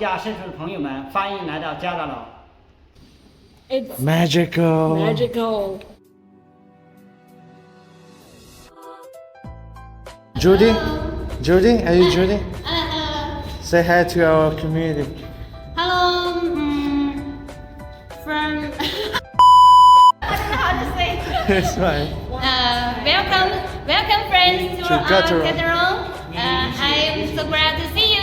驾驶的朋友们，欢迎来到加拿大。It's magical. magical. Judy, Judy, are you Judy? Hello. Say hi to our community. Hello. From. I don't know how to say. It's fine. Welcome friends to Gateron. Gateron. I'm so glad to see you.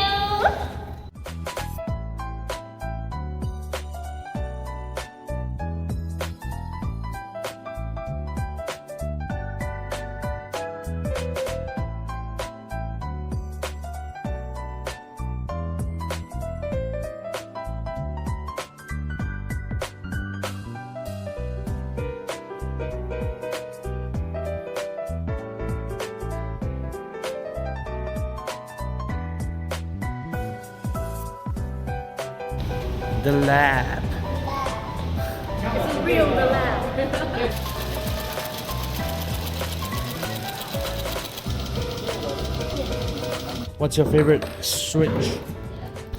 The lab. It's a real lab. What's your favorite switch?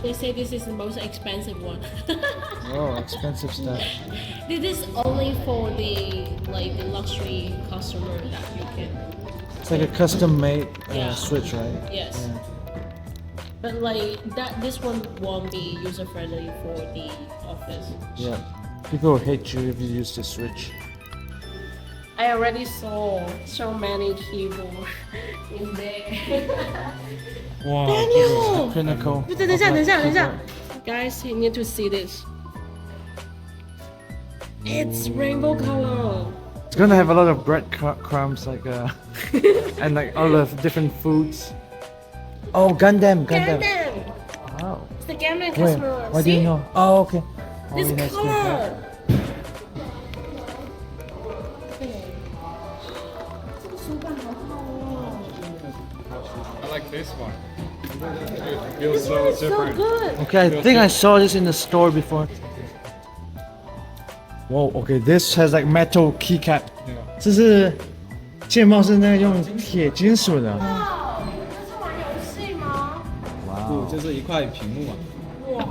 They say this is the most expensive one. Oh, expensive stuff. This is only for the luxury customer that you can. It's like a custom-made Yeah. switch, right? Yes. Yeah. But this one won't be user friendly for the office. Yeah. People will hate you if you use the switch. I already saw so many keyboards in there. Wow. Daniel! Pinnacle. 等一下 Guys, you need to see this. It's rainbow color. It's gonna have a lot of breadcrumbs, and like all the different foods. Oh, Gundam. Gundam! Wow. It's the Gundam Wait, customer. why do you See? know? Oh, okay. This Only has color. I like this one. It feels so It's so different. good. Okay, I think I saw this in the store before. Whoa, okay, this has like metal keycap. 这是键帽是那个用铁金属的。哇，这是玩游戏吗？哇不，就是一块屏幕嘛。哇，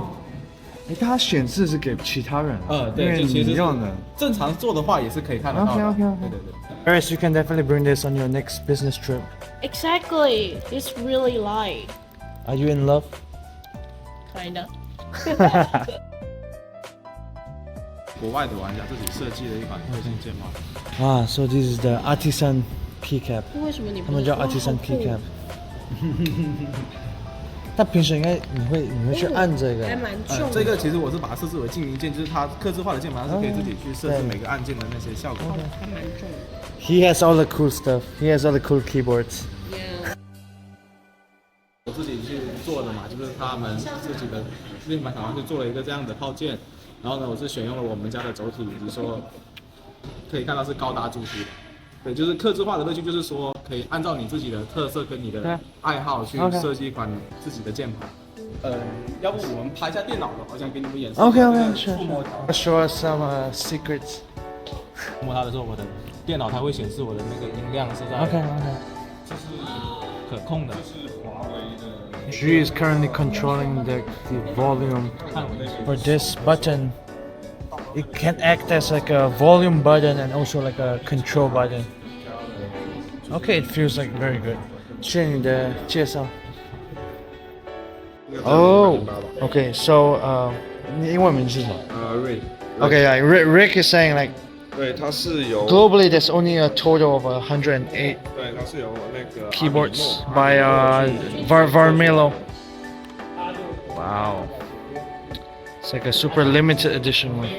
哎，它显示是给其他人。对，因为就其实你用的。正常做的话也是可以看得到的。 Okay. 对对对。Karis, you can definitely bring this on your next business trip. Exactly. It's really light. Are you in love? Kinda. 国外的玩家自己设计的一款核心键帽。Ah, so this is the artisan keycap. 为什么你不他们叫哇 artisan 好酷 keycap. 但平时应该你会去按这个。还蛮重的。这个其实我是把它设置为静音键，就是它客制化的键盘，它是可以自己去设置每个按键的那些效果。还蛮重的。He has all the cool stuff. He has all the cool keyboards. Yeah. 我自己去做的嘛，就是他们自己的面板厂商去做了一个这样的套件，然后呢，我是选用了我们家的轴体，以及说可以看到是高达主题的。对，就是客制化的乐趣，就是说可以按照你自己的特色跟你的爱好去设计一款自己的键盘。要不我们拍一下电脑的，我想给你们演示。Okay, sure. 触摸 Show us some secrets. 触摸它的时候，我的电脑它会显示我的那个音量是在 Okay. 这是可控的。 She is currently controlling the volume for this button. It can act as like a volume button and also like a control button. Okay, it feels like very good. 谢谢你的介绍。Oh, okay. So, 你英文名是什么Rick， ？Okay, yeah. Rick is saying like 对，它是由 globally there's only a total of 108对，它是由那个 keyboards by Varmelo. Wow. It's like a super limited edition one.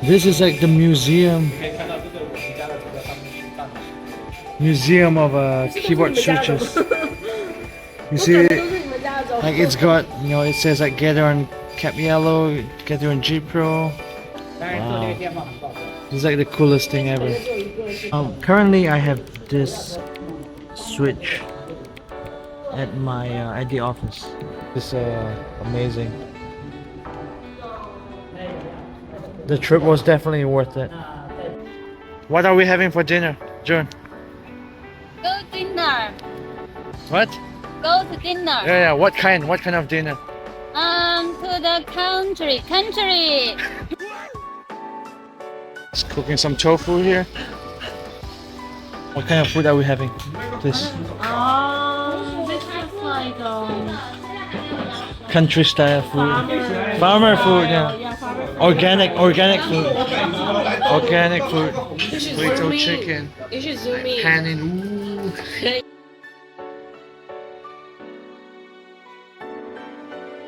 This is like the museum of keyboard switches. You see, like it's got, it says like Gateron Cap Yellow, Gateron G Pro. Wow. It's like the coolest thing ever. Currently I have this switch at my at the office. It's amazing. The trip was definitely worth it. What are we having for dinner, June? Go dinner. What? Go go to dinner. Yeah, what kind of dinner? To the country. It's cooking some tofu here. What kind of food are we having? Please. This is like Country style food. Farmer food, yeah. farmer food. Organic food. Organic food. You should Little zoom in. chicken. You should zoom in. Panning. Ooh.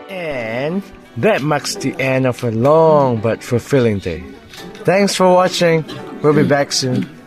And that marks the end of a long but fulfilling day. Thanks for watching. We'll be back soon.